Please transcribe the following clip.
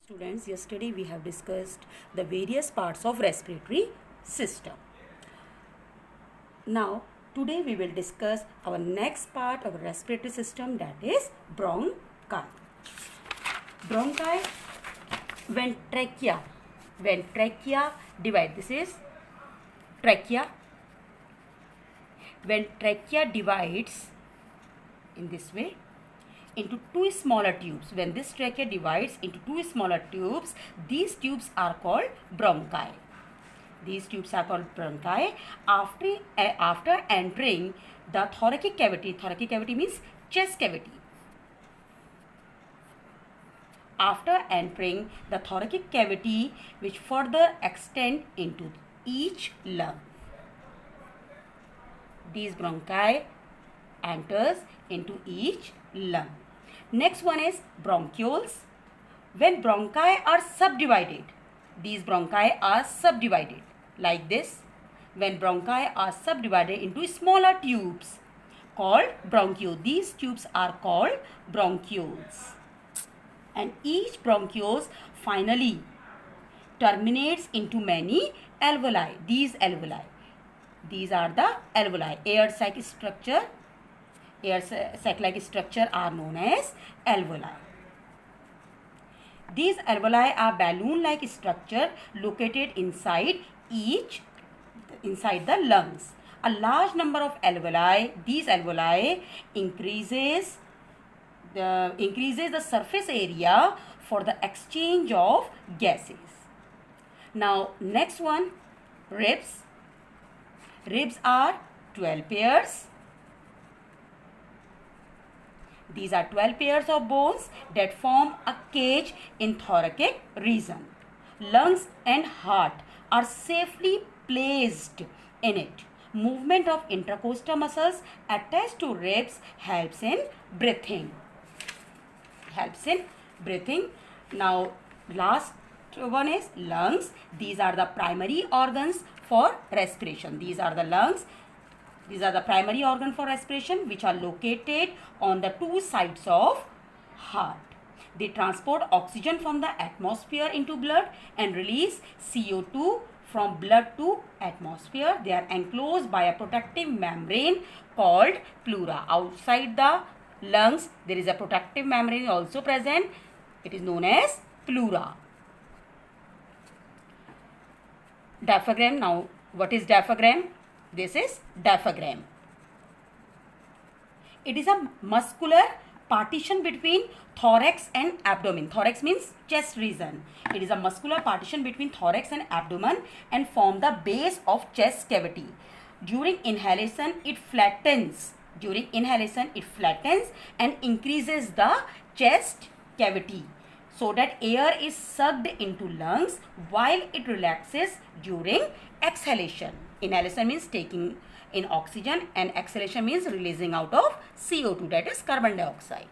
Students, yesterday we have discussed the various parts of respiratory system. Now, today we will discuss our next part of respiratory system, that is bronchi. Bronchi, when trachea divide, this is trachea. When trachea divides in this way into two smaller tubes, when this trachea divides into two smaller tubes, these tubes are called bronchi. These tubes are called bronchi. After entering the thoracic cavity means chest cavity. After entering the thoracic cavity, which further extend into each lung, these bronchi enters into each lung. Next one is bronchioles. When bronchi are subdivided, these bronchi are subdivided like this. When bronchi are subdivided into smaller tubes called bronchioles, these tubes are called bronchioles. And each bronchioles finally terminates into many alveoli. These are the alveoli. Air sac structure. Air sac-like structure are known as alveoli. These alveoli are balloon-like structure located inside the lungs. A large number of alveoli, these alveoli increases the surface area for the exchange of gases. Now next one, ribs. Ribs are 12 pairs. These are 12 pairs of bones that form a cage in thoracic region. Lungs and heart are safely placed in it. Movement of intercostal muscles attached to ribs helps in breathing. Now last one is lungs. These are the primary organs for respiration. These are the lungs. These are the primary organ for respiration, which are located on the two sides of heart. They transport oxygen from the atmosphere into blood and release CO2 from blood to atmosphere. They are enclosed by a protective membrane called pleura. Outside the lungs, there is a protective membrane also present. It is known as pleura. Diaphragm. Now, what is diaphragm? This is diaphragm. It is a muscular partition between thorax and abdomen. Thorax means chest region. It is a muscular partition between thorax and abdomen and form the base of chest cavity. During inhalation, it flattens. And increases the chest cavity so that air is sucked into lungs while it relaxes during exhalation. Inhalation means taking in oxygen and exhalation means releasing out of CO2, that is carbon dioxide.